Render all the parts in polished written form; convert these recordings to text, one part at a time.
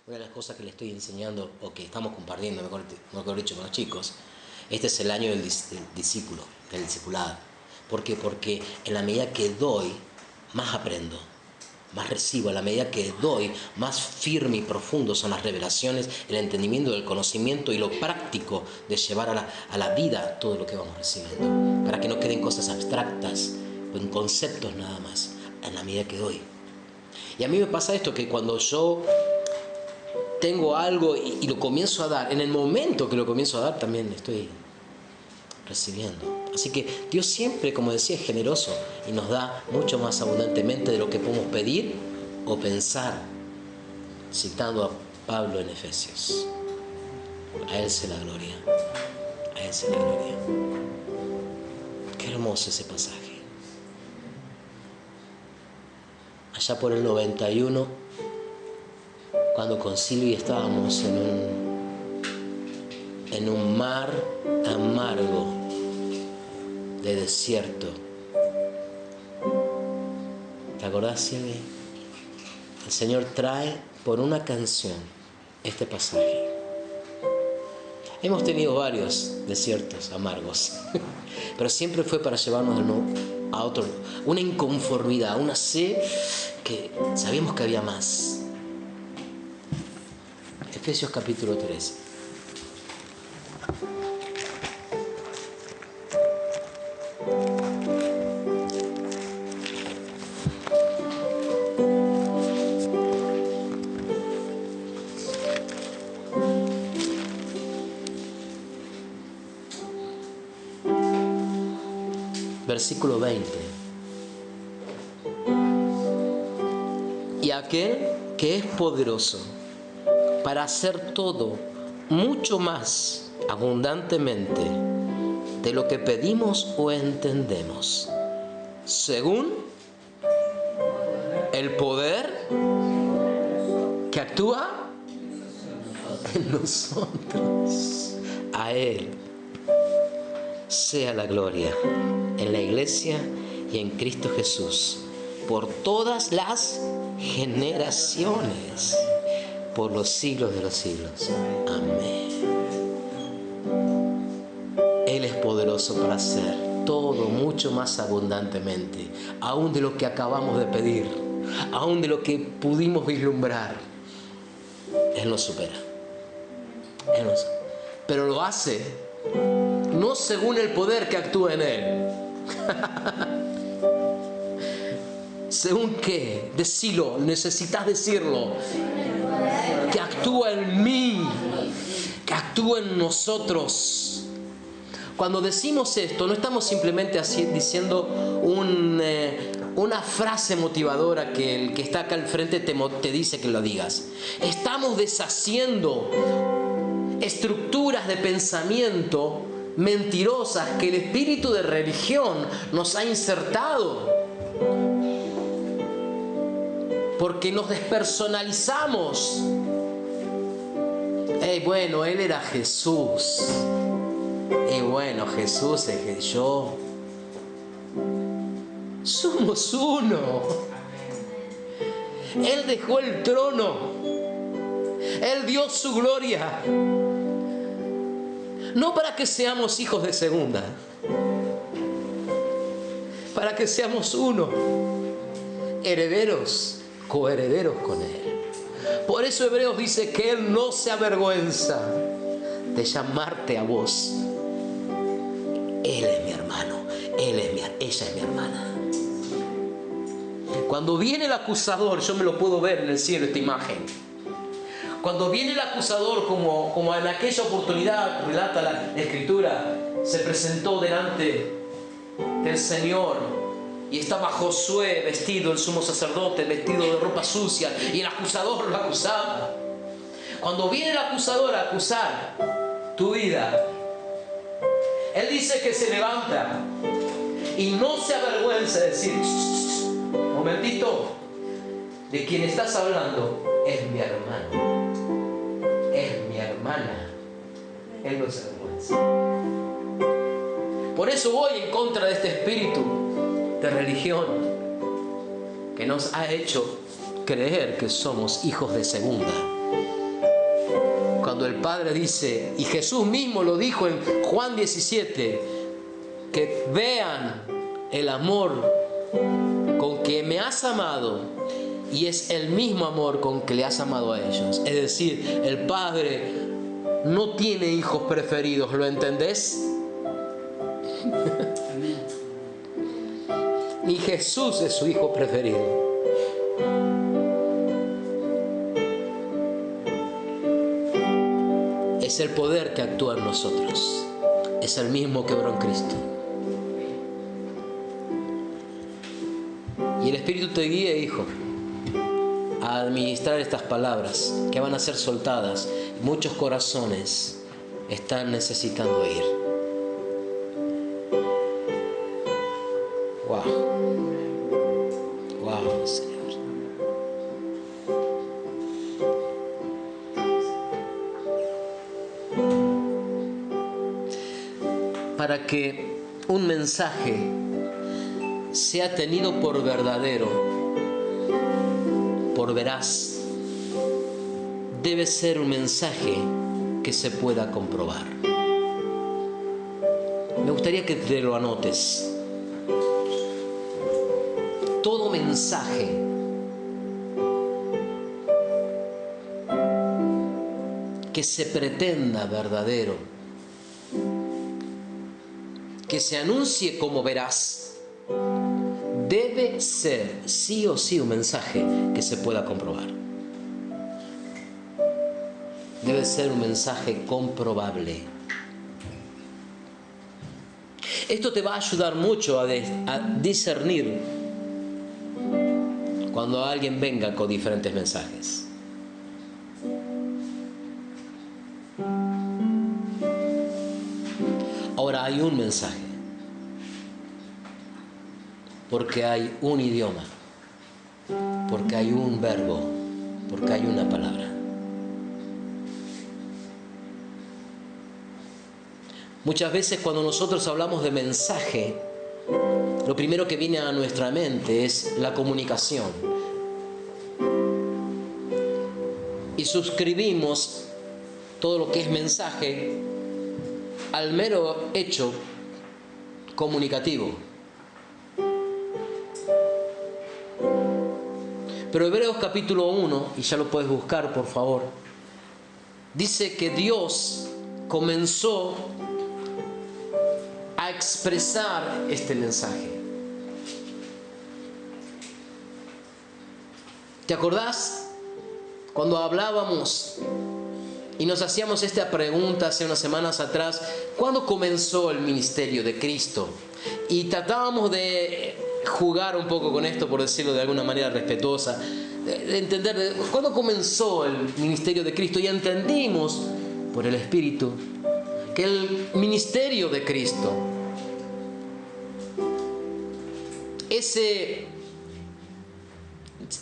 Una de las cosas que le estoy enseñando, o que estamos compartiendo, mejor dicho, con los chicos, este es el año del discípulo, del discipulado. ¿Por qué? Porque en la medida que doy, más aprendo, más recibo. A la medida que doy, más firme y profundo son las revelaciones, el entendimiento del conocimiento y lo práctico de llevar a la vida todo lo que vamos recibiendo, para que no queden cosas abstractas o en conceptos nada más, en la medida que doy. Y a mí me pasa esto, que cuando yo tengo algo y lo comienzo a dar, en el momento que lo comienzo a dar también estoy recibiendo. Así que Dios siempre, como decía, es generoso y nos da mucho más abundantemente de lo que podemos pedir o pensar, citando a Pablo en Efesios. A Él sea la gloria, a Él sea la gloria. Qué hermoso ese pasaje. Allá por el 91, cuando con Silvia estábamos en un mar amargo de desierto. ¿Te acordás, Silvia? El Señor trae por una canción este pasaje. Hemos tenido varios desiertos amargos, pero siempre fue para llevarnos a otro, una inconformidad, una sed que sabíamos que había más. Efesios capítulo 13. Versículo 20. Y aquel que es poderoso para hacer todo mucho más abundantemente de lo que pedimos o entendemos, según el poder que actúa en nosotros. A Él sea la gloria en la iglesia y en Cristo Jesús por todas las generaciones, por los siglos de los siglos. Amén. Él es poderoso para hacer todo mucho más abundantemente, aún de lo que acabamos de pedir, aún de lo que pudimos vislumbrar. Él nos supera. Pero lo hace no según el poder que actúa en Él. ¿Según qué? Decilo, necesitas decirlo. Que actúa en mí, que actúa en nosotros. Cuando decimos esto, no estamos simplemente diciendo una frase motivadora que el que está acá al frente te dice que lo digas. Estamos deshaciendo estructuras de pensamiento mentirosas que el espíritu de religión nos ha insertado, porque nos despersonalizamos. Bueno, Él era Jesús. Bueno, Jesús es que yo. Somos uno. Él dejó el trono. Él dio su gloria. No para que seamos hijos de segunda, para que seamos uno, herederos, coherederos con Él. Por eso Hebreos dice que Él no se avergüenza de llamarte a vos. Él es mi hermano, ella es mi hermana. Cuando viene el acusador, yo me lo puedo ver en el cielo, esta imagen. Cuando viene el acusador, como en aquella oportunidad, relata la Escritura, se presentó delante del Señor y estaba Josué vestido, el sumo sacerdote, vestido de ropa sucia, y el acusador lo acusaba. Cuando viene el acusador a acusar tu vida, Él dice que se levanta y no se avergüenza de decir: momentito, de quien estás hablando es mi hermano. Es mi hermana. Él no se avergüenza. Por eso voy en contra de este espíritu de religión que nos ha hecho creer que somos hijos de segunda. cuando el Padre dice, y Jesús mismo lo dijo en Juan 17, que vean el amor con que me has amado, y es el mismo amor con que le has amado a ellos. Es decir, el Padre no tiene hijos preferidos, ¿lo entendés? Ni Jesús es su hijo preferido. Es el poder que actúa en nosotros. Es el mismo que obró en Cristo. Y el Espíritu te guíe, hijo, a administrar estas palabras que van a ser soltadas. Muchos corazones están necesitando oír. Wow. Wow, Señor. Para que un mensaje sea tenido por verdadero, por veraz, debe ser un mensaje que se pueda comprobar. Me gustaría que te lo anotes. Todo mensaje que se pretenda verdadero, que se anuncie como veraz, debe ser sí o sí un mensaje que se pueda comprobar. Debe ser un mensaje comprobable. Esto te va a ayudar mucho a discernir cuando alguien venga con diferentes mensajes. Ahora hay un mensaje, porque hay un idioma, porque hay un verbo, porque hay una palabra. Muchas veces cuando nosotros hablamos de mensaje, lo primero que viene a nuestra mente es la comunicación. Y suscribimos todo lo que es mensaje al mero hecho comunicativo. Pero Hebreos capítulo 1, y ya lo puedes buscar por favor, dice que Dios comenzó a expresar este mensaje. ¿Te acordás cuando hablábamos y nos hacíamos esta pregunta hace unas semanas atrás? ¿Cuándo comenzó el ministerio de Cristo? Y tratábamos de jugar un poco con esto, por decirlo de alguna manera respetuosa, de entender cuándo comenzó el ministerio de Cristo. Y entendimos por el Espíritu que el ministerio de Cristo, ese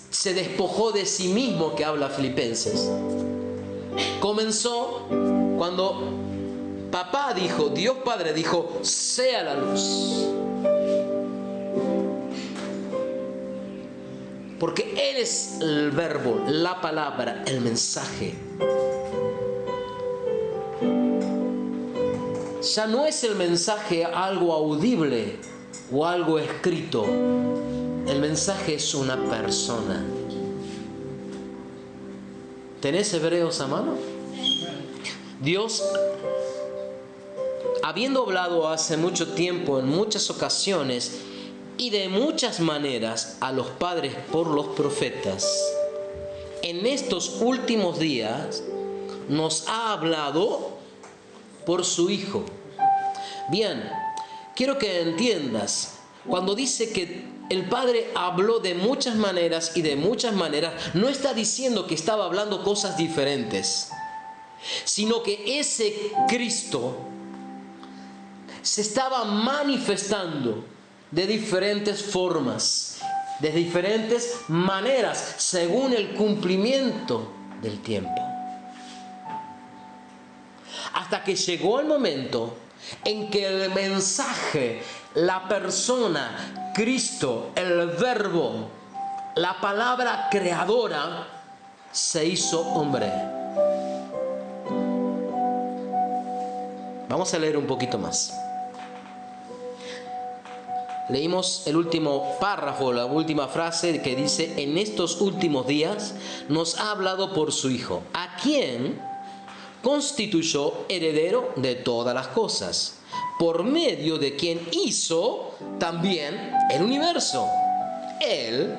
se despojó de sí mismo que habla Filipenses, comenzó cuando papá dijo, Dios Padre dijo, sea la luz. Porque Él es el verbo, la palabra, el mensaje. Ya no es el mensaje algo audible o algo escrito. El mensaje es una persona. ¿Tenés Hebreos a mano? Dios, habiendo hablado hace mucho tiempo, en muchas ocasiones y de muchas maneras a los padres por los profetas, en estos últimos días nos ha hablado por su Hijo. Bien, quiero que entiendas, cuando dice que el Padre habló de muchas maneras y de muchas maneras, no está diciendo que estaba hablando cosas diferentes, sino que ese Cristo se estaba manifestando de diferentes formas, de diferentes maneras, según el cumplimiento del tiempo. Hasta que llegó el momento en que el mensaje, la persona, Cristo, el verbo, la palabra creadora, se hizo hombre. Vamos a leer un poquito más. Leímos el último párrafo, la última frase que dice: en estos últimos días nos ha hablado por su Hijo, a quien constituyó heredero de todas las cosas, por medio de quien hizo también el universo. Él,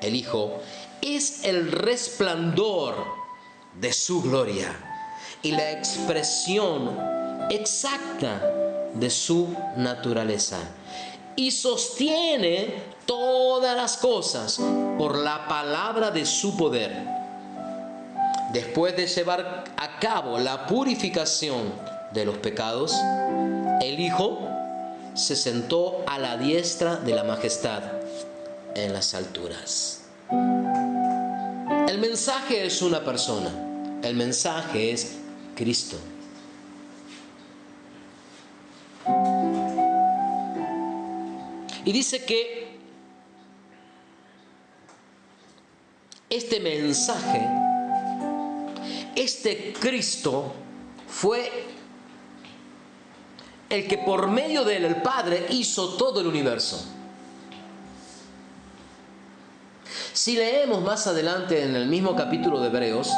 el Hijo, es el resplandor de su gloria y la expresión exacta de su naturaleza, y sostiene todas las cosas por la palabra de su poder. Después de llevar a cabo la purificación de los pecados, el Hijo se sentó a la diestra de la majestad en las alturas. El mensaje es una persona. El mensaje es Cristo. Y dice que este mensaje, este Cristo, fue el que por medio de él el Padre hizo todo el universo. Si leemos más adelante en el mismo capítulo de Hebreos,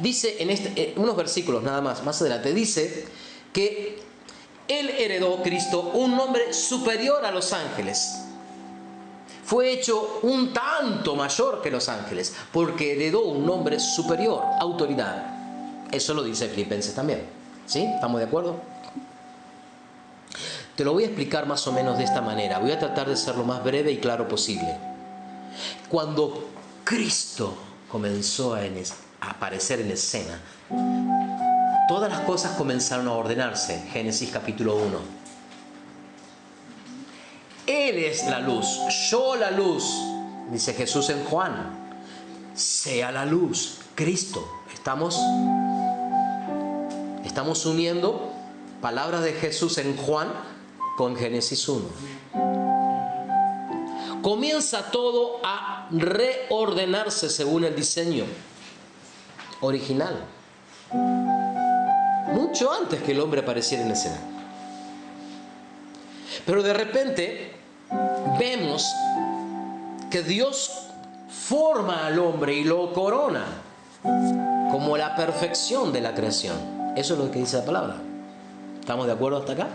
dice en unos versículos nada más adelante, dice que él heredó, Cristo, un nombre superior a los ángeles. Fue hecho un tanto mayor que los ángeles, porque heredó un nombre superior, autoridad. Eso lo dice Filipenses también. ¿Sí? ¿Estamos de acuerdo? Te lo voy a explicar más o menos de esta manera. Voy a tratar de ser lo más breve y claro posible. Cuando Cristo comenzó a aparecer en escena, todas las cosas comenzaron a ordenarse. Génesis capítulo 1. Él es la luz, yo la luz, dice Jesús en Juan. Sea la luz, Cristo. Estamos uniendo palabras de Jesús en Juan con Génesis 1. Comienza todo a reordenarse según el diseño original, mucho antes que el hombre apareciera en escena. Pero de repente vemos que Dios forma al hombre y lo corona como la perfección de la creación. Eso es lo que dice la palabra. ¿Estamos de acuerdo hasta acá?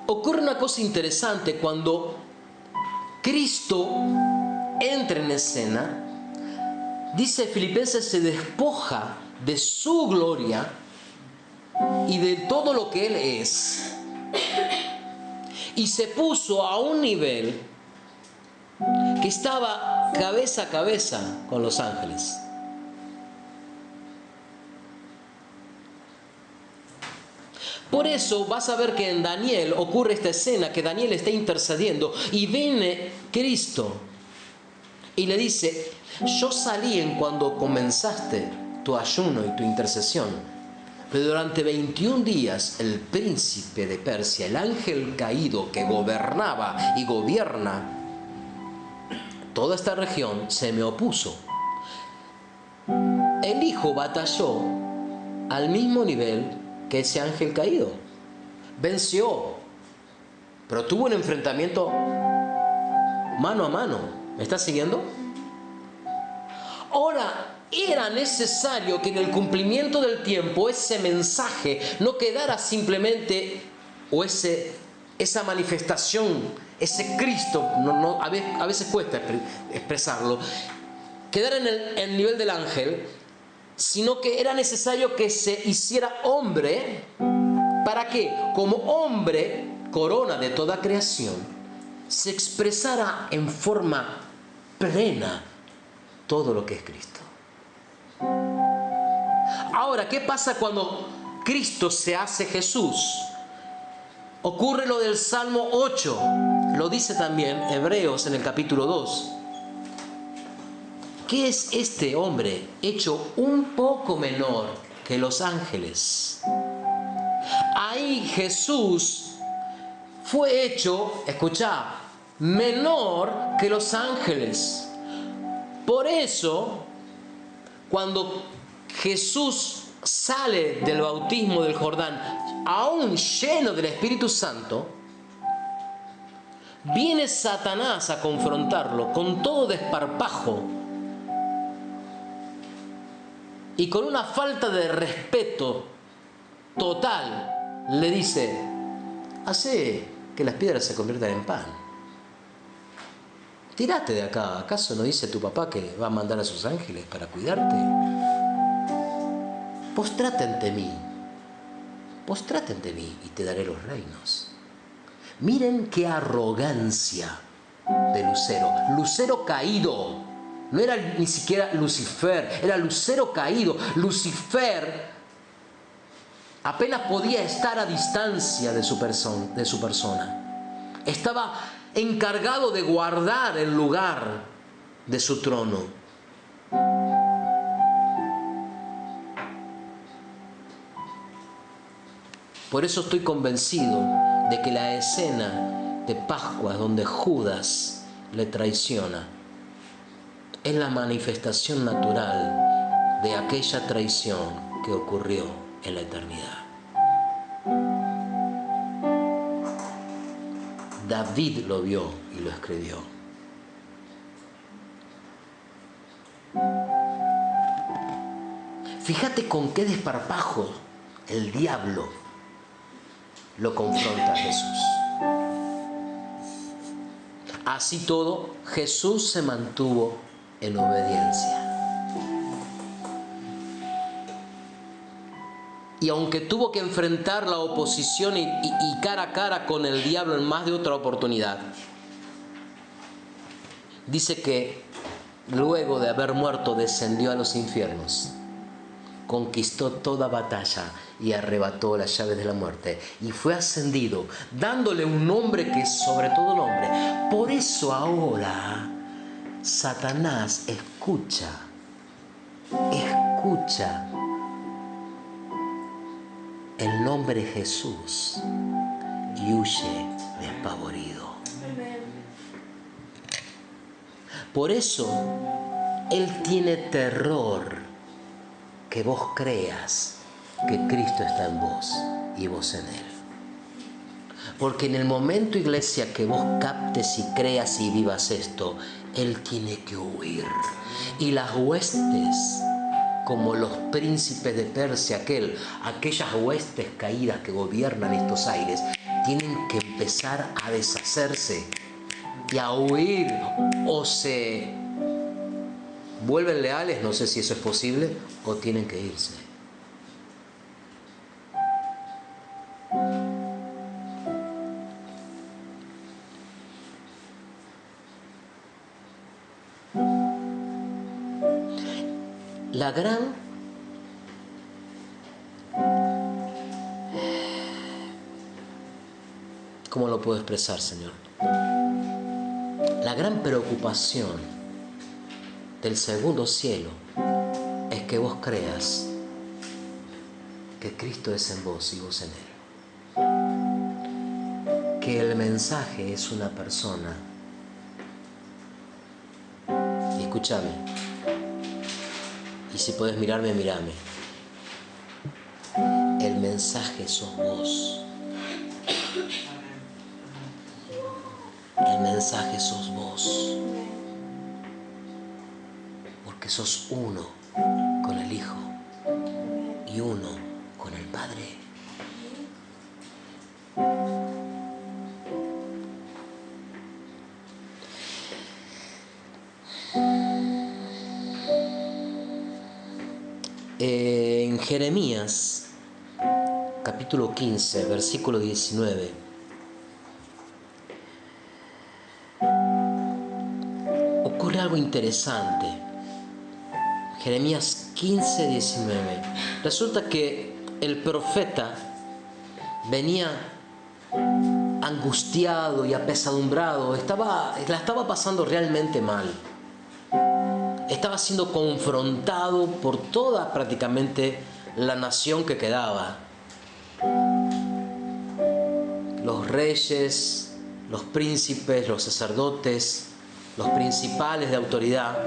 Ocurre una cosa interesante cuando Cristo entra en escena. Dice Filipenses, se despoja de su gloria y de todo lo que Él es, y se puso a un nivel que estaba cabeza a cabeza con los ángeles. Por eso vas a ver que en Daniel ocurre esta escena, que Daniel está intercediendo y viene Cristo y le dice: yo salí en cuando comenzaste tu ayuno y tu intercesión, pero durante 21 días el príncipe de Persia, el ángel caído que gobernaba y gobierna toda esta región, se me opuso. El Hijo batalló al mismo nivel que ese ángel caído. Venció, pero tuvo un enfrentamiento mano a mano. ¿Me estás siguiendo? Ahora, era necesario que en el cumplimiento del tiempo ese mensaje no quedara simplemente, o esa manifestación, ese Cristo, a veces cuesta expresarlo, quedara en el nivel del ángel, sino que era necesario que se hiciera hombre. ¿Para qué? Como hombre, corona de toda creación, se expresara en forma plena todo lo que es Cristo. Ahora, ¿qué pasa cuando Cristo se hace Jesús? Ocurre lo del Salmo 8, lo dice también Hebreos en el capítulo 2. ¿Qué es este hombre hecho un poco menor que los ángeles? Ahí Jesús fue hecho, escuchá, menor que los ángeles. Por eso, cuando Jesús sale del bautismo del Jordán, aún lleno del Espíritu Santo, viene Satanás a confrontarlo con todo desparpajo y con una falta de respeto total le dice: hace que las piedras se conviertan en pan. Tírate de acá. ¿Acaso no dice tu papá que va a mandar a sus ángeles para cuidarte? Postrate ante mí y te daré los reinos. Miren qué arrogancia de Lucero. Lucero caído. No era ni siquiera Lucifer, era Lucero caído. Lucifer apenas podía estar a distancia de su persona. Estaba encargado de guardar el lugar de su trono. Por eso estoy convencido de que la escena de Pascua donde Judas le traiciona es la manifestación natural de aquella traición que ocurrió en la eternidad. David lo vio y lo escribió. Fíjate con qué desparpajo el diablo lo confronta a Jesús. Así todo, Jesús se mantuvo en obediencia. Y aunque tuvo que enfrentar la oposición y cara a cara con el diablo en más de otra oportunidad, dice que luego de haber muerto descendió a los infiernos, conquistó toda batalla y arrebató las llaves de la muerte y fue ascendido, dándole un nombre que es sobre todo nombre. Por eso ahora Satanás escucha el nombre de Jesús y huye despavorido. Por eso Él tiene terror que vos creas que Cristo está en vos y vos en Él. Porque en el momento, iglesia, que vos captes y creas y vivas esto, Él tiene que huir. Y las huestes, como los príncipes de Persia, aquellas huestes caídas que gobiernan estos aires, tienen que empezar a deshacerse y a huir, o se vuelven leales, no sé si eso es posible, o tienen que irse. La gran ¿cómo lo puedo expresar, Señor? La gran preocupación del segundo cielo es que vos creas que Cristo es en vos y vos en Él. Que el mensaje es una persona. Y escúchame. Y si puedes mirarme, mírame. El mensaje sos vos. El mensaje sos vos. Porque sos uno con el Hijo y uno con el Padre. En Jeremías, capítulo 15, versículo 19, ocurre algo interesante. Jeremías 15, 19. Resulta que el profeta venía angustiado y apesadumbrado, la estaba pasando realmente mal. Estaba siendo confrontado por toda prácticamente la nación que quedaba. Los reyes, los príncipes, los sacerdotes, los principales de autoridad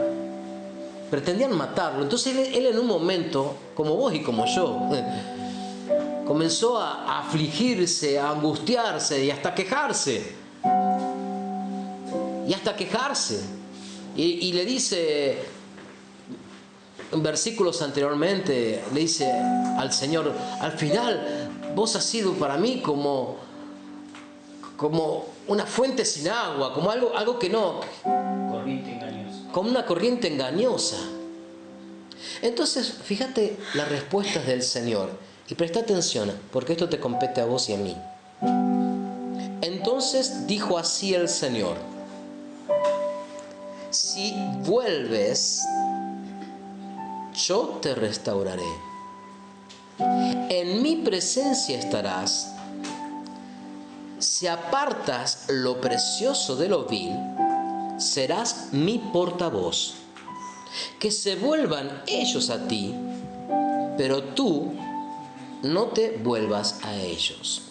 pretendían matarlo. Entonces él en un momento, como vos y como yo, comenzó a afligirse, a angustiarse y hasta quejarse. Y le dice, en versículos anteriormente, le dice al Señor, al final vos has sido para mí como una fuente sin agua, como algo que no... Corriente engañosa. Como una corriente engañosa. Entonces, fíjate las respuestas del Señor y presta atención, porque esto te compete a vos y a mí. Entonces dijo así el Señor: si vuelves, yo te restauraré. En mi presencia estarás. Si apartas lo precioso de lo vil, serás mi portavoz. Que se vuelvan ellos a ti, pero tú no te vuelvas a ellos.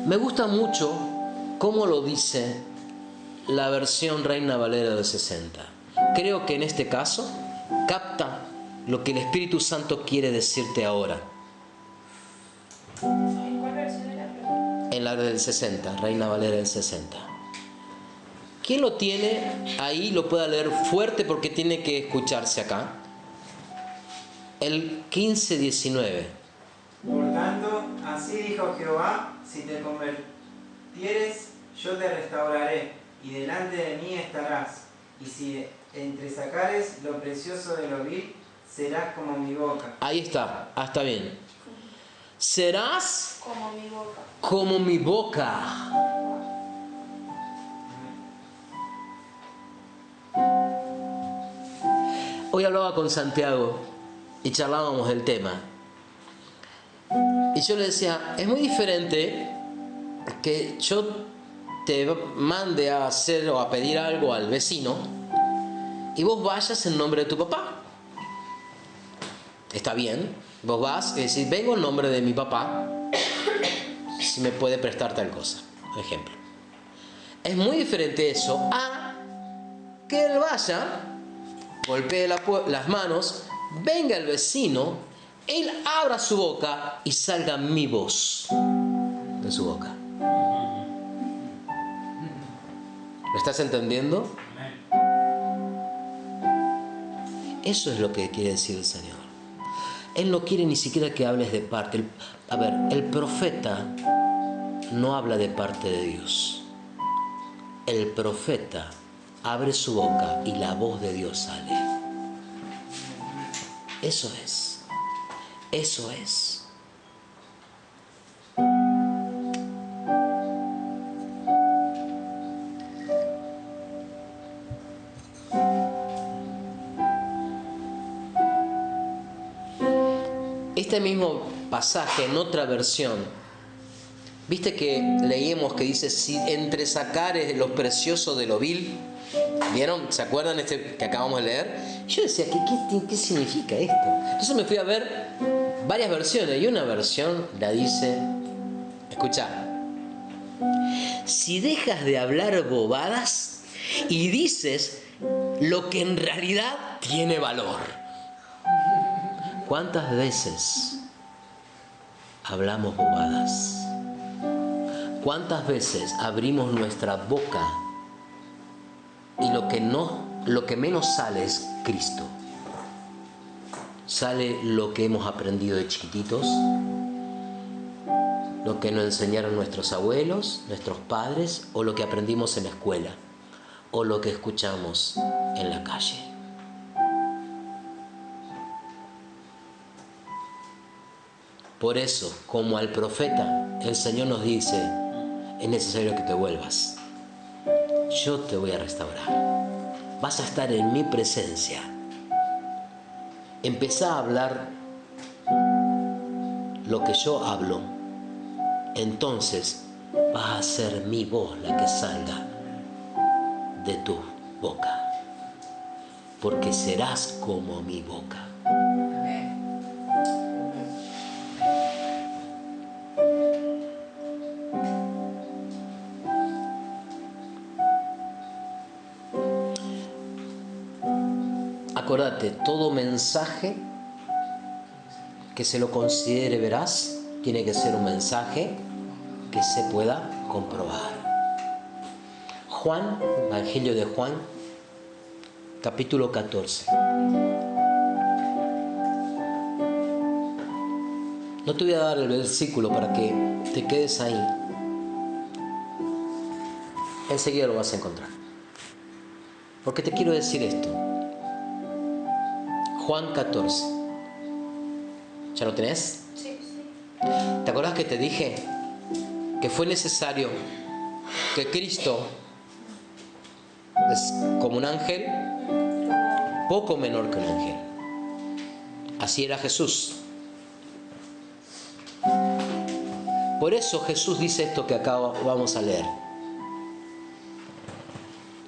Me gusta mucho cómo lo dice la versión Reina Valera del 60. Creo que en este caso capta lo que el Espíritu Santo quiere decirte ahora. ¿En cuál versión era? En la del 60, Reina Valera del 60. ¿Quién lo tiene ahí? Lo pueda leer fuerte porque tiene que escucharse acá. El 15-19. Por tanto, así dijo Jehová: si te convirtieres, yo te restauraré, y delante de mí estarás. Y si entresacares lo precioso de lo vil, serás como mi boca. Ahí está, está bien. Serás Como mi boca. como mi boca. Hoy hablaba con Santiago y charlábamos el tema. Y yo le decía, es muy diferente que yo te mande a hacer o a pedir algo al vecino y vos vayas en nombre de tu papá. Está bien, vos vas y decís, vengo en nombre de mi papá, si me puede prestar tal cosa, por ejemplo. Es muy diferente eso a que él vaya, golpee las manos, venga el vecino, él abra su boca y salga mi voz de su boca. ¿Lo estás entendiendo? Eso es lo que quiere decir el Señor. Él no quiere ni siquiera que hables de parte. A ver, el profeta no habla de parte de Dios. El profeta abre su boca y la voz de Dios sale. Eso es. Eso es. Este mismo pasaje en otra versión, viste que leímos que dice, si entresacares lo precioso de lo vil, ¿vieron? ¿Se acuerdan este que acabamos de leer? Yo decía, ¿qué significa esto? Entonces me fui a ver varias versiones y una versión la dice, escuchá, si dejas de hablar bobadas y dices lo que en realidad tiene valor. ¿Cuántas veces hablamos bobadas? ¿Cuántas veces abrimos nuestra boca y lo que menos sale es Cristo? Sale lo que hemos aprendido de chiquititos, lo que nos enseñaron nuestros abuelos, nuestros padres, o lo que aprendimos en la escuela, o lo que escuchamos en la calle. Por eso, como al profeta, el Señor nos dice, es necesario que te vuelvas. Yo te voy a restaurar. Vas a estar en mi presencia. Empezá a hablar lo que yo hablo. Entonces vas a ser mi voz la que salga de tu boca. Porque serás como mi boca. Acordate, todo mensaje que se lo considere veraz tiene que ser un mensaje que se pueda comprobar. Juan, Evangelio de Juan, capítulo 14. No te voy a dar el versículo para que te quedes ahí. Enseguida lo vas a encontrar. Porque te quiero decir esto. Juan 14. ¿Ya lo tenés? Sí, sí. ¿Te acuerdas que te dije que fue necesario que Cristo es como un ángel, poco menor que un ángel? Así era Jesús. Por eso Jesús dice esto que acá vamos a leer.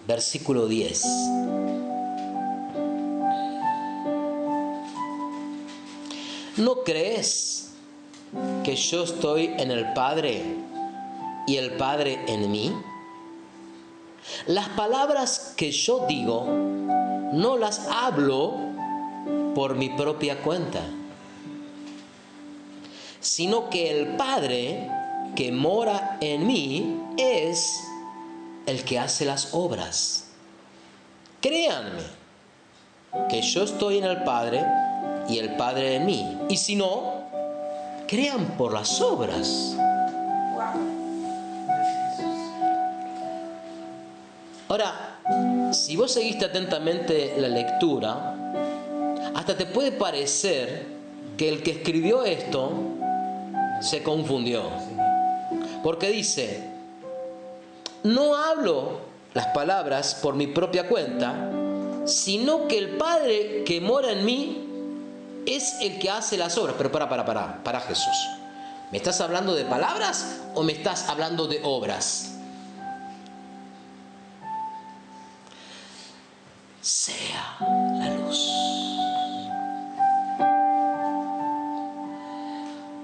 Versículo 10. ¿No crees que yo estoy en el Padre y el Padre en mí? Las palabras que yo digo no las hablo por mi propia cuenta, sino que el Padre que mora en mí es el que hace las obras. Créanme que yo estoy en el Padre y el Padre en mí. Y si no, crean por las obras. Ahora, si vos seguiste atentamente la lectura, hasta te puede parecer que el que escribió esto se confundió. Porque dice, no hablo las palabras por mi propia cuenta, sino que el Padre que mora en mí es el que hace las obras. Pero para Jesús. ¿Me estás hablando de palabras o me estás hablando de obras? Sea la luz.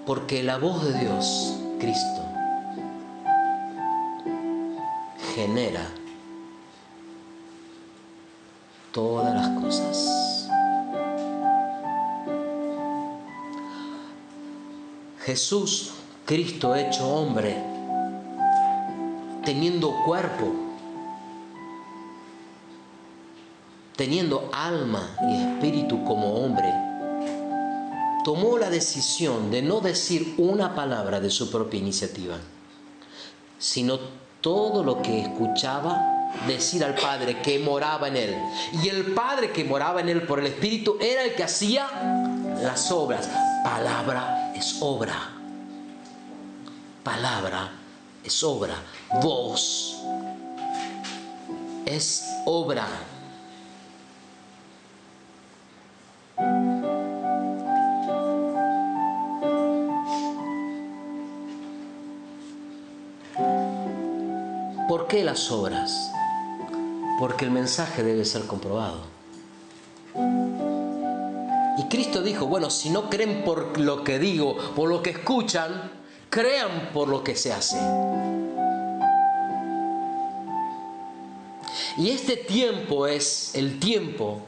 Porque la voz de Dios, Cristo, genera todas las cosas. Jesús, Cristo hecho hombre, teniendo cuerpo, teniendo alma y espíritu como hombre, tomó la decisión de no decir una palabra de su propia iniciativa, sino todo lo que escuchaba decir al Padre que moraba en él. Y el Padre que moraba en él por el Espíritu era el que hacía las obras. Palabra es obra. Palabra es obra. Voz es obra. ¿Por qué las obras? Porque el mensaje debe ser comprobado. Y Cristo dijo, bueno, si no creen por lo que digo, por lo que escuchan, crean por lo que se hace. Y este tiempo es el tiempo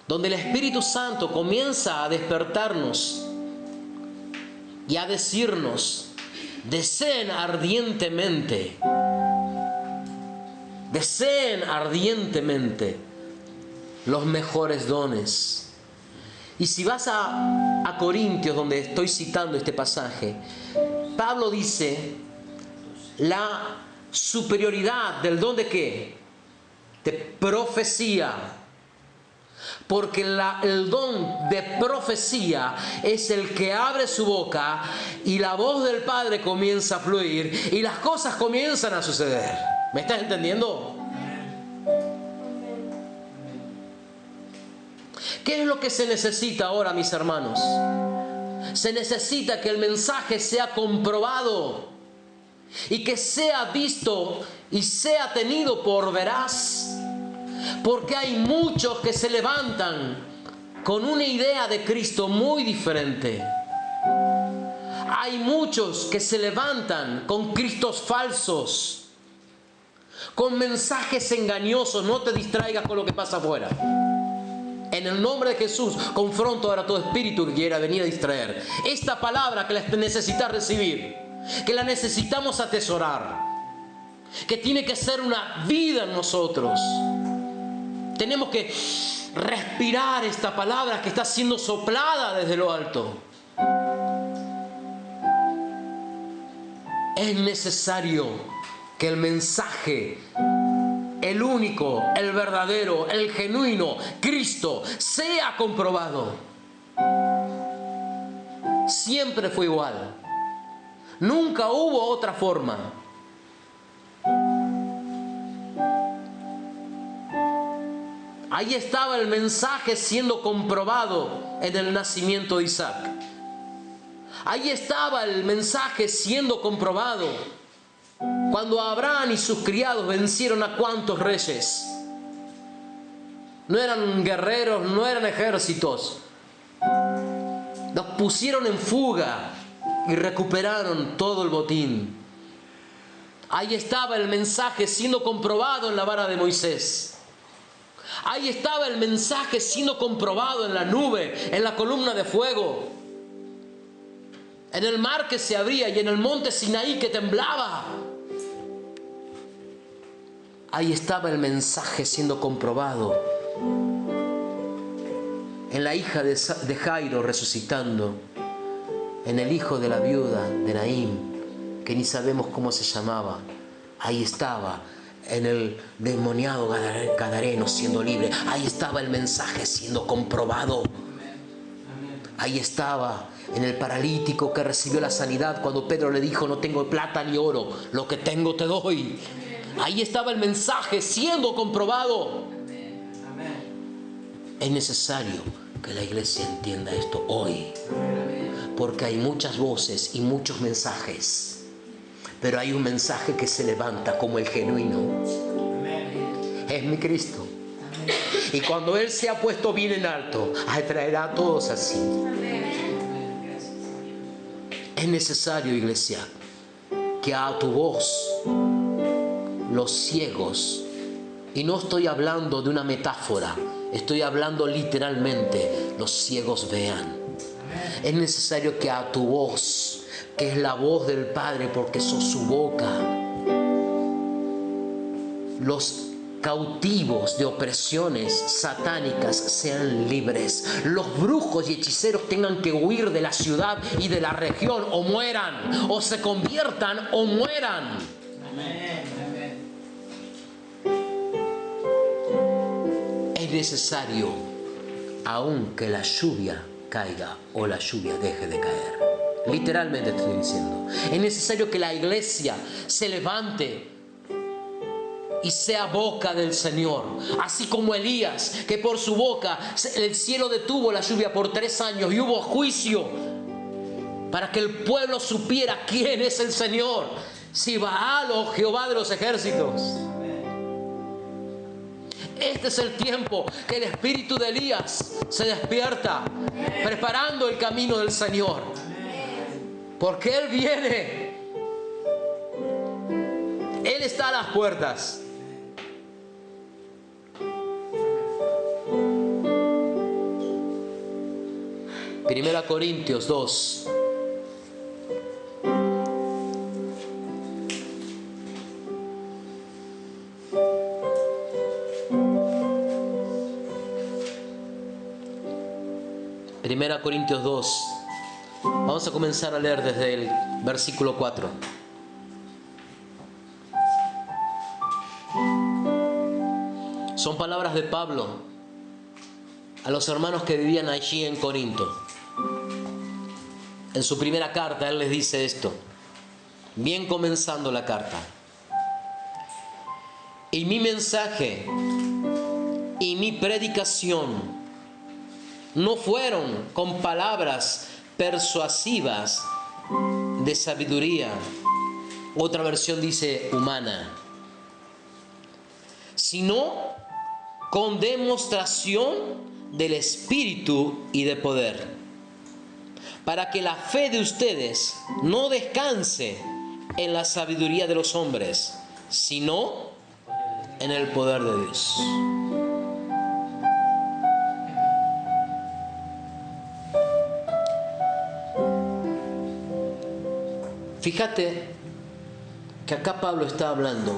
donde el Espíritu Santo comienza a despertarnos y a decirnos, deseen ardientemente los mejores dones. Y si vas a Corintios, donde estoy citando este pasaje, Pablo dice la superioridad del don de ¿qué? De profecía. Porque el don de profecía es el que abre su boca y la voz del Padre comienza a fluir y las cosas comienzan a suceder. ¿Me estás entendiendo? ¿Qué es lo que se necesita ahora, mis hermanos? Se necesita que el mensaje sea comprobado y que sea visto y sea tenido por veraz. Porque hay muchos que se levantan con una idea de Cristo muy diferente. Hay muchos que se levantan con Cristos falsos, con mensajes engañosos. No te distraigas con lo que pasa afuera. En el nombre de Jesús, confronto ahora todo espíritu que quiera venir a distraer. Esta palabra que la necesitas recibir, que la necesitamos atesorar, que tiene que ser una vida en nosotros. Tenemos que respirar esta palabra que está siendo soplada desde lo alto. Es necesario que el mensaje, el único, el verdadero, el genuino, Cristo, sea comprobado. Siempre fue igual. Nunca hubo otra forma. Ahí estaba el mensaje siendo comprobado en el nacimiento de Isaac. Ahí estaba el mensaje siendo comprobado cuando Abraham y sus criados vencieron a cuantos reyes. No eran guerreros, no eran ejércitos. Los pusieron en fuga y recuperaron todo el botín. Ahí estaba el mensaje siendo comprobado en la vara de Moisés. Ahí estaba el mensaje siendo comprobado en la nube, en la columna de fuego, en el mar que se abría y en el monte Sinaí que temblaba. Ahí estaba el mensaje siendo comprobado en la hija de Jairo resucitando, en el hijo de la viuda de Naín, que ni sabemos cómo se llamaba. Ahí estaba en el demoniado gadareno siendo libre. Ahí estaba el mensaje siendo comprobado. Ahí estaba en el paralítico que recibió la sanidad cuando Pedro le dijo: no tengo plata ni oro, lo que tengo te doy. Ahí estaba el mensaje siendo comprobado. Es necesario que la iglesia entienda esto hoy, porque hay muchas voces y muchos mensajes, pero hay un mensaje que se levanta como el genuino. Es mi Cristo. Y cuando Él se ha puesto bien en alto, atraerá a todos así. Es necesario, iglesia, que a tu voz los ciegos, y no estoy hablando de una metáfora, estoy hablando literalmente, los ciegos vean. Es necesario que a tu voz, que es la voz del Padre porque sos su boca, los cautivos de opresiones satánicas sean libres, los brujos y hechiceros tengan que huir de la ciudad y de la región, o mueran, o se conviertan o mueran. Amén. Es necesario, aun que la lluvia caiga o la lluvia deje de caer. Literalmente estoy diciendo. Es necesario que la iglesia se levante y sea boca del Señor. Así como Elías, que por su boca el cielo detuvo la lluvia por 3 años y hubo juicio para que el pueblo supiera quién es el Señor. Si Baal o Jehová de los ejércitos. Este es el tiempo que el espíritu de Elías se despierta, preparando el camino del Señor. Porque Él viene. Él está a las puertas. Primera Corintios 2. Primera Corintios 2. Vamos a comenzar a leer desde el versículo 4. Son palabras de Pablo a los hermanos que vivían allí en Corinto. En su primera carta él les dice esto, bien comenzando la carta: y mi mensaje y mi predicación no fueron con palabras persuasivas de sabiduría, otra versión dice humana, sino con demostración del Espíritu y de poder, para que la fe de ustedes no descanse en la sabiduría de los hombres, sino en el poder de Dios. Fíjate que acá Pablo está hablando,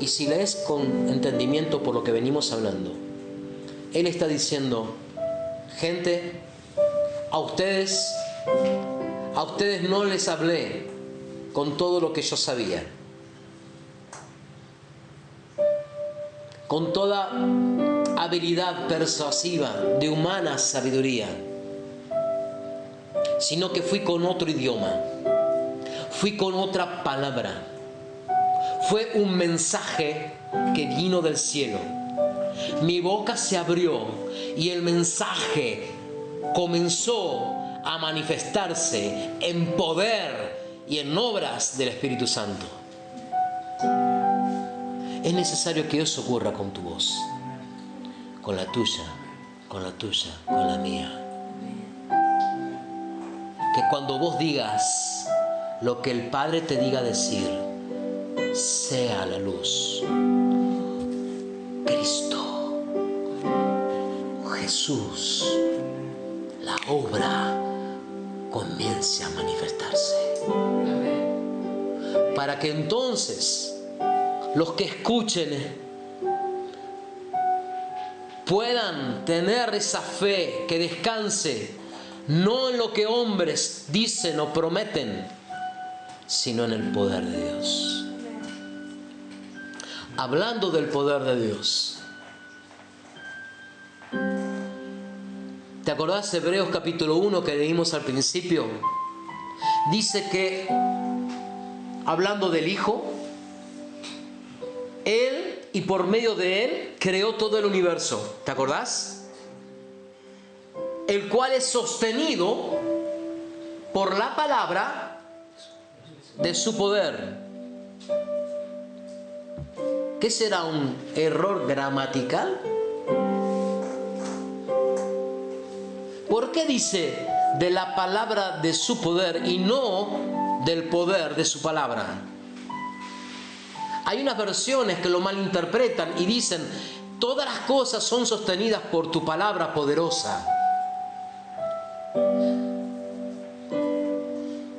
y si lees con entendimiento por lo que venimos hablando, él está diciendo: gente, a ustedes no les hablé con todo lo que yo sabía, con toda habilidad persuasiva de humana sabiduría, sino que fui con otro idioma, fui con otra palabra. Fue un mensaje que vino del cielo. Mi boca se abrió y el mensaje comenzó a manifestarse en poder y en obras del Espíritu Santo. Es necesario que eso ocurra con tu voz, con la tuya, con la tuya, con la mía. Que cuando vos digas lo que el Padre te diga decir, sea la luz, Cristo, Jesús, la obra comience a manifestarse. Para que entonces los que escuchen puedan tener esa fe que descanse no en lo que hombres dicen o prometen, sino en el poder de Dios. Hablando del poder de Dios, ¿te acordás de Hebreos capítulo 1 que leímos al principio? Dice que, hablando del Hijo, Él y por medio de Él creó todo el universo. ¿Te acordás? El cual es sostenido por la palabra de su poder. ¿Qué será un error gramatical? ¿Por qué dice de la palabra de su poder y no del poder de su palabra? Hay unas versiones que lo malinterpretan y dicen: todas las cosas son sostenidas por tu palabra poderosa.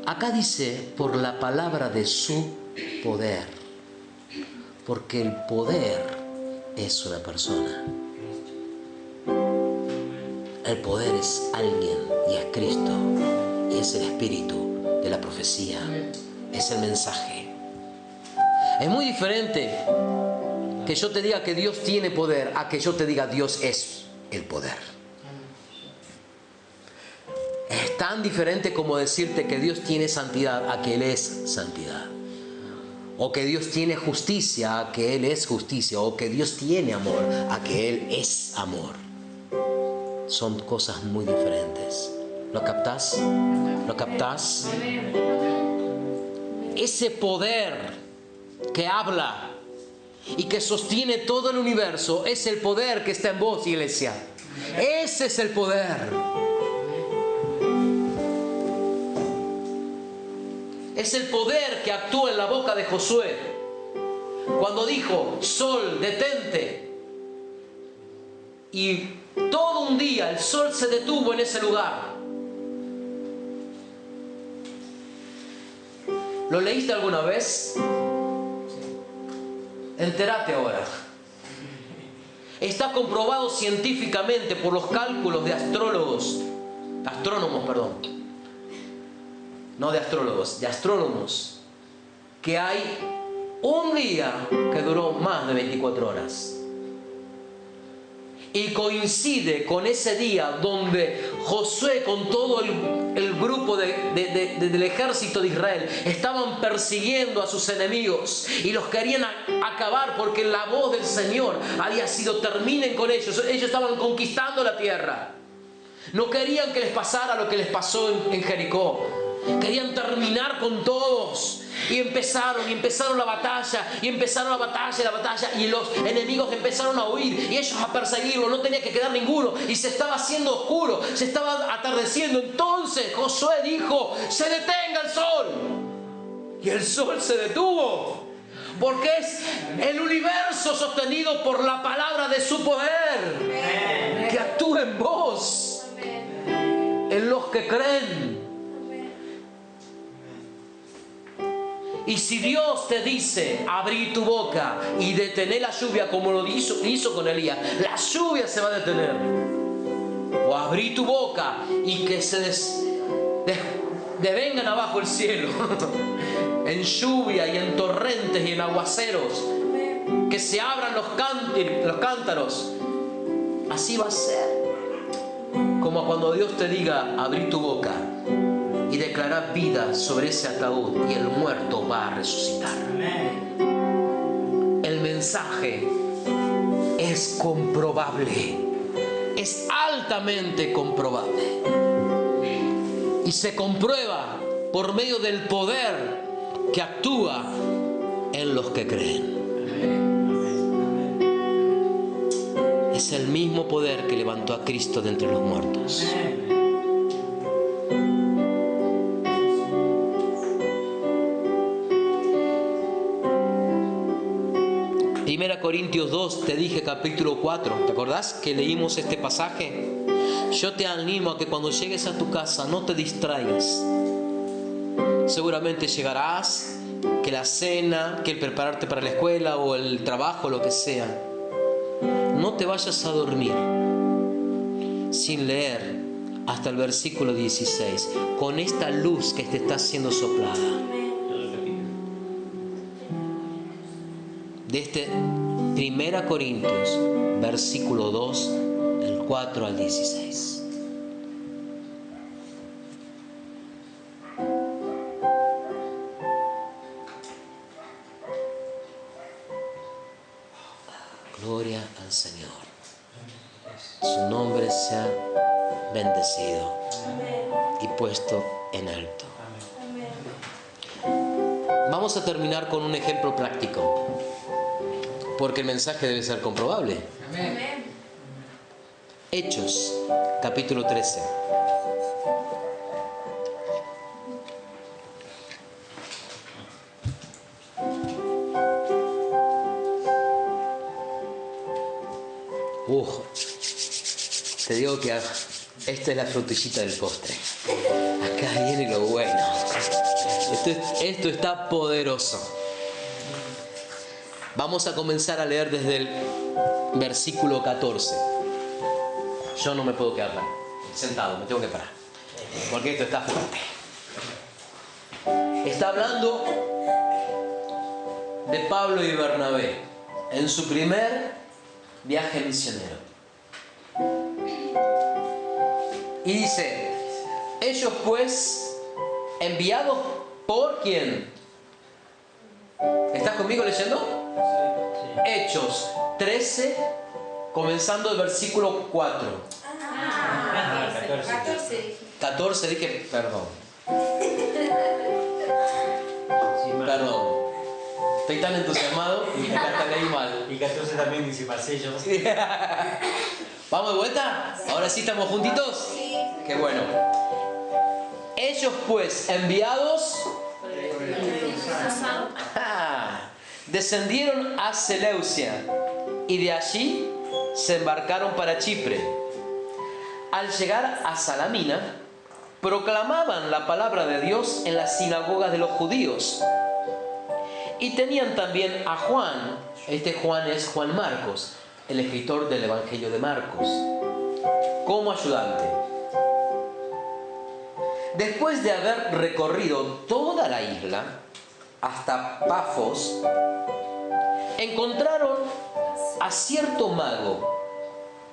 Acá dice por la palabra de su poder. Porque el poder es una persona. El poder es alguien y es Cristo. Y es el espíritu de la profecía. Es el mensaje. Es muy diferente que yo te diga que Dios tiene poder a que yo te diga Dios es el poder. Es tan diferente como decirte que Dios tiene santidad a que Él es santidad. O que Dios tiene justicia a que Él es justicia. O que Dios tiene amor a que Él es amor. Son cosas muy diferentes. ¿Lo captás? ¿Lo captás? Ese poder que habla y que sostiene todo el universo es el poder que está en vos, iglesia. Ese es el poder. Es el poder que actúa en la boca de Josué cuando dijo: sol, detente. Y todo un día el sol se detuvo en ese lugar. ¿Lo leíste alguna vez? Entérate ahora. Está comprobado científicamente por los cálculos de astrónomos, no de astrólogos, de astrónomos, que hay un día que duró más de 24 horas. Y coincide con ese día donde Josué con todo el grupo del ejército de Israel estaban persiguiendo a sus enemigos y los querían acabar, porque la voz del Señor había sido: terminen con ellos. Ellos estaban conquistando la tierra. No querían que les pasara lo que les pasó en Jericó. Querían terminar con todos. Y empezaron la batalla. Y los enemigos empezaron a huir. Y ellos a perseguirlo. No tenía que quedar ninguno. Y se estaba haciendo oscuro. Se estaba atardeciendo. Entonces Josué dijo: se detenga el sol. Y el sol se detuvo. Porque es el universo sostenido por la palabra de su poder. Que actúa en vos. En los que creen. Y si Dios te dice, abrí tu boca y detener la lluvia como lo hizo con Elías, la lluvia se va a detener. O abrí tu boca y que se devengan abajo el cielo, en lluvia y en torrentes y en aguaceros, que se abran los cántaros. Así va a ser. Como cuando Dios te diga, abrí tu boca y declarar vida sobre ese ataúd y el muerto va a resucitar. El mensaje es comprobable, es altamente comprobable y se comprueba por medio del poder que actúa en los que creen. Es el mismo poder que levantó a Cristo de entre los muertos. Primera Corintios 2, te dije capítulo 4, ¿te acordás que leímos este pasaje? Yo te animo a que cuando llegues a tu casa no te distraigas. Seguramente llegarás, que la cena, que el prepararte para la escuela o el trabajo, lo que sea. No te vayas a dormir sin leer hasta el versículo 16, con esta luz que te está siendo soplada. De este 1 Corintios, versículo 2, del 4 al 16. Gloria al Señor. Su nombre sea bendecido y puesto en alto. Vamos a terminar con un ejemplo práctico, porque el mensaje debe ser comprobable. Amén. Hechos, capítulo 13. Te digo que esta es la frutillita del postre. Acá viene lo bueno. Esto está poderoso. Vamos a comenzar a leer desde el versículo 14. Yo no me puedo quedar sentado, me tengo que parar, porque esto está fuerte. Está hablando de Pablo y Bernabé en su primer viaje misionero. Y dice, ellos pues, enviados por ¿quién? ¿Estás conmigo leyendo? Sí. Hechos 13, comenzando el versículo 4. 14. 14 dije, perdón. Sí, mal. Perdón. Estoy tan entusiasmado y hasta leí mal. Y 14 también dice Marcello. ¿Vamos de vuelta? ¿Ahora sí estamos juntitos? Sí. Qué bueno. Ellos pues, enviados, descendieron a Seleucia y de allí se embarcaron para Chipre. Al llegar a Salamina, proclamaban la palabra de Dios en las sinagogas de los judíos. Y tenían también a Juan. Este Juan es Juan Marcos, el escritor del Evangelio de Marcos, como ayudante. Después de haber recorrido toda la isla hasta Pafos, encontraron a cierto mago,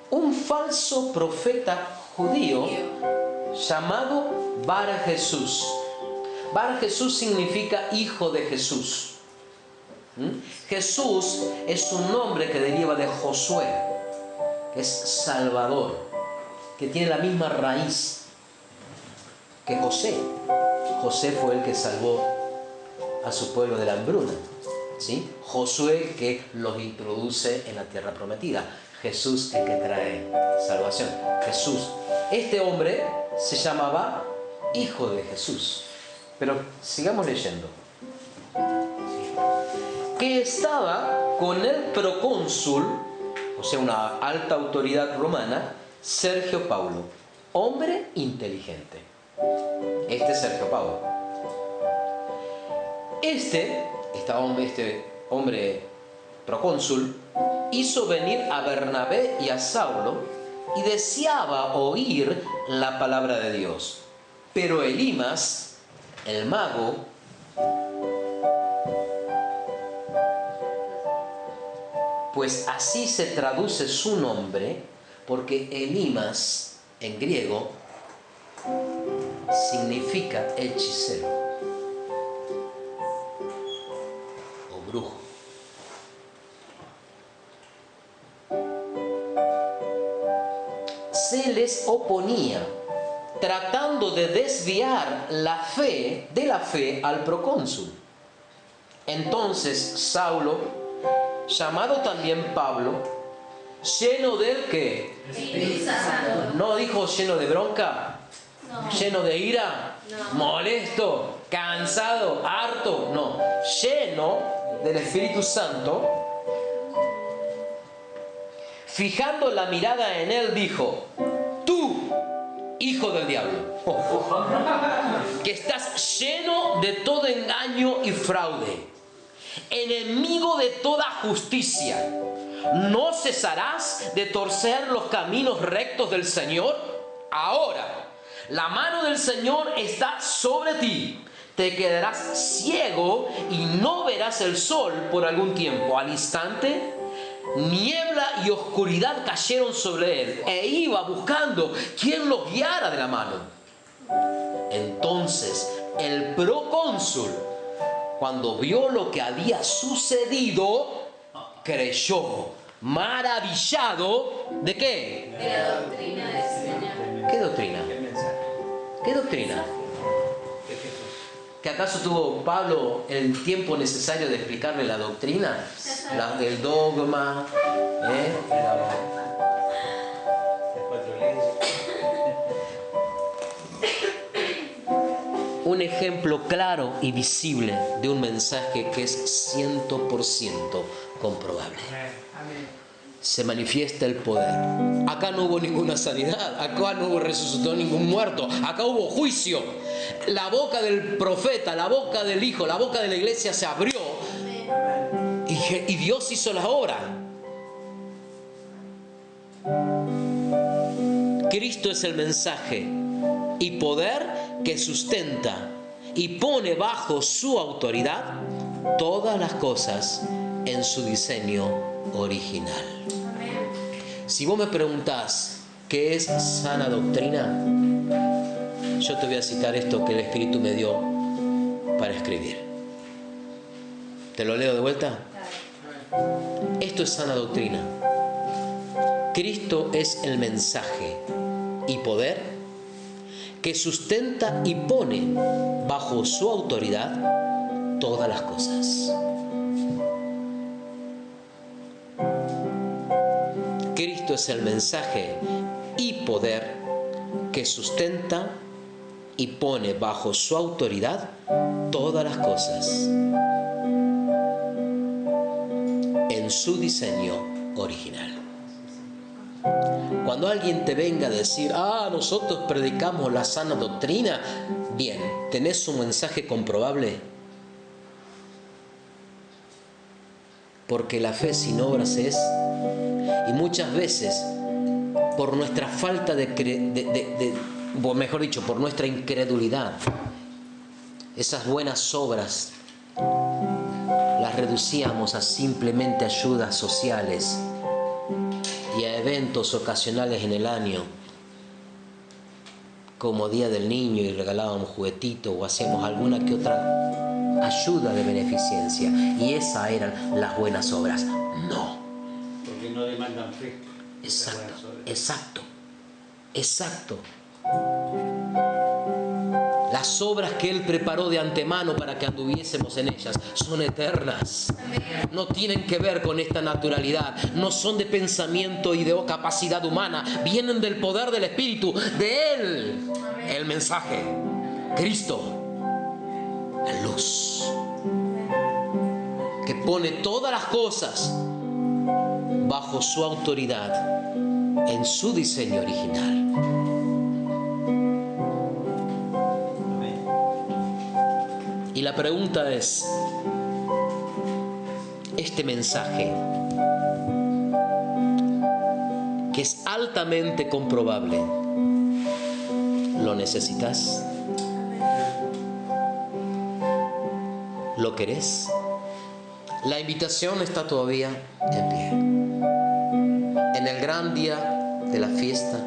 un falso profeta judío llamado Bar Jesús. Bar Jesús significa hijo de Jesús. Jesús es un nombre que deriva de Josué, que es Salvador, que tiene la misma raíz que José. José fue el que salvó a su pueblo de la hambruna, ¿sí? Josué que los introduce en la tierra prometida. Jesús el que trae salvación. Jesús. Este hombre se llamaba Hijo de Jesús. Pero sigamos leyendo. Que estaba con el procónsul, o sea, una alta autoridad romana, Sergio Paulo, hombre inteligente. Este es Sergio Paulo. Este hombre procónsul hizo venir a Bernabé y a Saulo y deseaba oír la palabra de Dios. Pero Elimas, el mago, pues así se traduce su nombre, porque Elimas en griego significa hechicero o brujo. Se les oponía, tratando de desviar la fe al procónsul. Entonces Saulo, llamado también Pablo, lleno del ¿qué? Espíritu Santo. No dijo lleno de bronca, No. lleno de ira, No. molesto, cansado, harto, no, lleno del Espíritu Santo, fijando la mirada en él, dijo: tú, hijo del diablo, que estás lleno de todo engaño y fraude, enemigo de toda justicia, ¿no cesarás de torcer los caminos rectos del Señor? Ahora, la mano del Señor está sobre ti. Te quedarás ciego y no verás el sol por algún tiempo. Al instante, niebla y oscuridad cayeron sobre él, e iba buscando quien lo guiara de la mano. Entonces el procónsul, cuando vio lo que había sucedido, creyó, maravillado ¿de qué? De la doctrina del Señor. ¿Qué doctrina? ¿Qué mensaje? ¿Qué doctrina? ¿Qué Jesús? ¿Que acaso tuvo Pablo el tiempo necesario de explicarle la doctrina? El dogma, Las 4 leyes. un ejemplo claro y visible de un mensaje que es 100% comprobable. Amén. Se manifiesta el poder. Acá no hubo ninguna sanidad, acá no hubo resucitó ningún muerto, acá hubo juicio. La boca del profeta, la boca del Hijo, la boca de la iglesia se abrió y Dios hizo la obra. Cristo es el mensaje y poder que sustenta y pone bajo su autoridad todas las cosas en su diseño original. Si vos me preguntás qué es sana doctrina, yo te voy a citar esto que el Espíritu me dio para escribir. ¿Te lo leo de vuelta? Esto es sana doctrina. Cristo es el mensaje y poder que sustenta y pone bajo su autoridad todas las cosas. Cristo es el mensaje y poder que sustenta y pone bajo su autoridad todas las cosas en su diseño original. Cuando alguien te venga a decir, nosotros predicamos la sana doctrina, bien, ¿tenés un mensaje comprobable? Porque la fe sin obras es, y muchas veces, por nuestra falta mejor dicho, por nuestra incredulidad, esas buenas obras las reducíamos a simplemente ayudas sociales y a eventos ocasionales en el año, como Día del Niño, y regalábamos juguetitos o hacíamos alguna que otra ayuda de beneficencia, y esas eran las buenas obras. No. Porque no demandan fe. Exacto. Las obras que Él preparó de antemano para que anduviésemos en ellas son eternas. No tienen que ver con esta naturalidad. No son de pensamiento y de capacidad humana. Vienen del poder del Espíritu, de Él. El mensaje. Cristo. La luz. Que pone todas las cosas bajo su autoridad en su diseño original. Y la pregunta es, este mensaje, que es altamente comprobable, ¿lo necesitas? ¿Lo querés? La invitación está todavía en pie. En el gran día de la fiesta,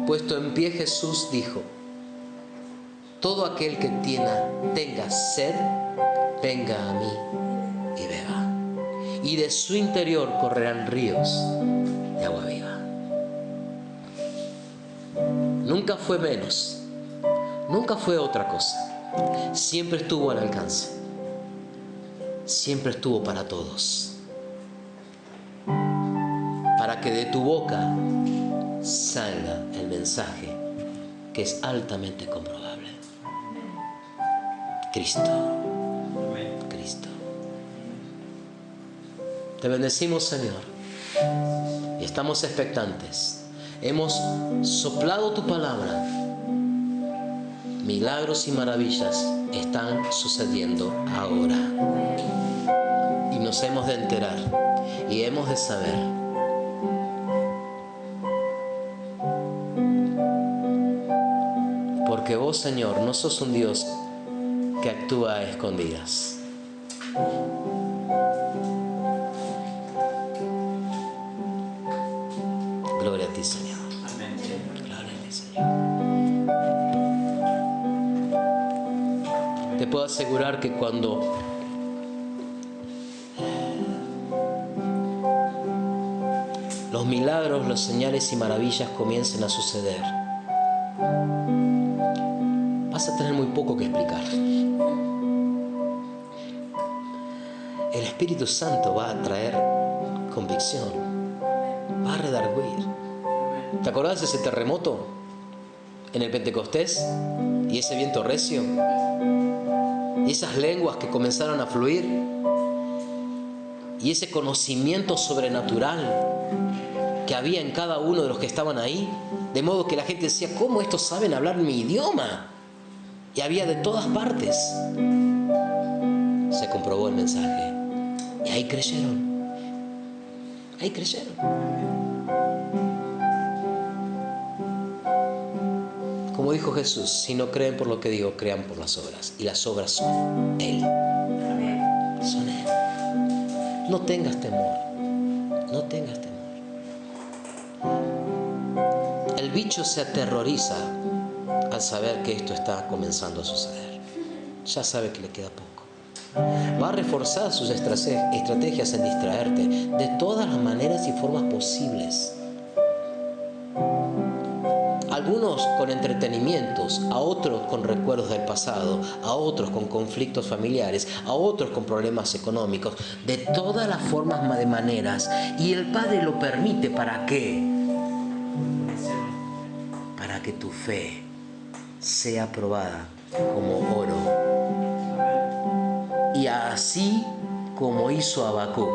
puesto en pie, Jesús dijo: todo aquel que tenga sed, venga a mí y beba. Y de su interior correrán ríos de agua viva. Nunca fue menos, nunca fue otra cosa. Siempre estuvo al alcance. Siempre estuvo para todos. Para que de tu boca salga el mensaje que es altamente comprobable. Cristo. Cristo. Te bendecimos, Señor, y estamos expectantes. Hemos soplado tu palabra. Milagros y maravillas están sucediendo ahora. Y nos hemos de enterar y hemos de saber. Porque vos, Señor, no sos un Dios que actúa a escondidas. Gloria a ti, Señor. Amén. Gloria a ti, Señor. Te puedo asegurar que cuando los milagros, los señales y maravillas comiencen a suceder, vas a tener muy poco que explicar. El Espíritu Santo va a traer convicción, va a redarguir. ¿Te acordás de ese terremoto en el Pentecostés? Y ese viento recio, y esas lenguas que comenzaron a fluir, y ese conocimiento sobrenatural que había en cada uno de los que estaban ahí, de modo que la gente decía: ¿cómo estos saben hablar mi idioma? Y había de todas partes. Se comprobó el mensaje y ahí creyeron. Ahí creyeron. Como dijo Jesús: si no creen por lo que digo, crean por las obras. Y las obras son Él. Son Él. No tengas temor. No tengas temor. El bicho se aterroriza al saber que esto está comenzando a suceder. Ya sabe que le queda poco. Va a reforzar sus estrategias en distraerte de todas las maneras y formas posibles. Algunos con entretenimientos, a otros con recuerdos del pasado, a otros con conflictos familiares, a otros con problemas económicos, de todas las formas de maneras. Y el Padre lo permite, ¿para qué? Para que tu fe sea probada como oro. Y así como hizo Habacuc,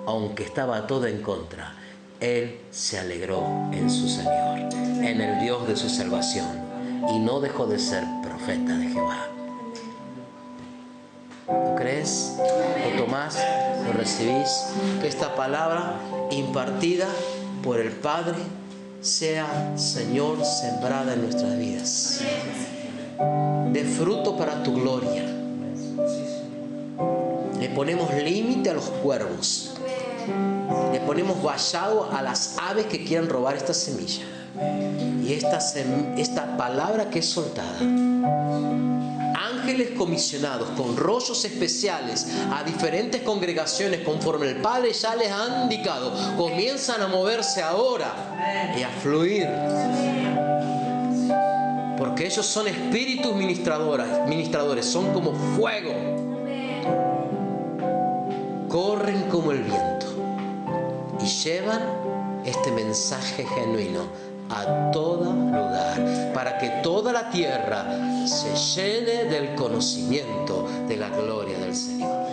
aunque estaba todo en contra, él se alegró en su Señor, en el Dios de su salvación, y no dejó de ser profeta de Jehová. ¿Lo crees? ¿Lo tomás? ¿Lo recibís? Que esta palabra impartida por el Padre sea, Señor, sembrada en nuestras vidas, de fruto para tu gloria. Le ponemos límite a los cuervos. Le ponemos vallado a las aves que quieran robar esta semilla. Y esta palabra que es soltada. Ángeles comisionados con rollos especiales a diferentes congregaciones conforme el Padre ya les ha indicado, comienzan a moverse ahora y a fluir. Porque ellos son espíritus ministradores, son como fuego. Corren como el viento y llevan este mensaje genuino a todo lugar, para que toda la tierra se llene del conocimiento de la gloria del Señor.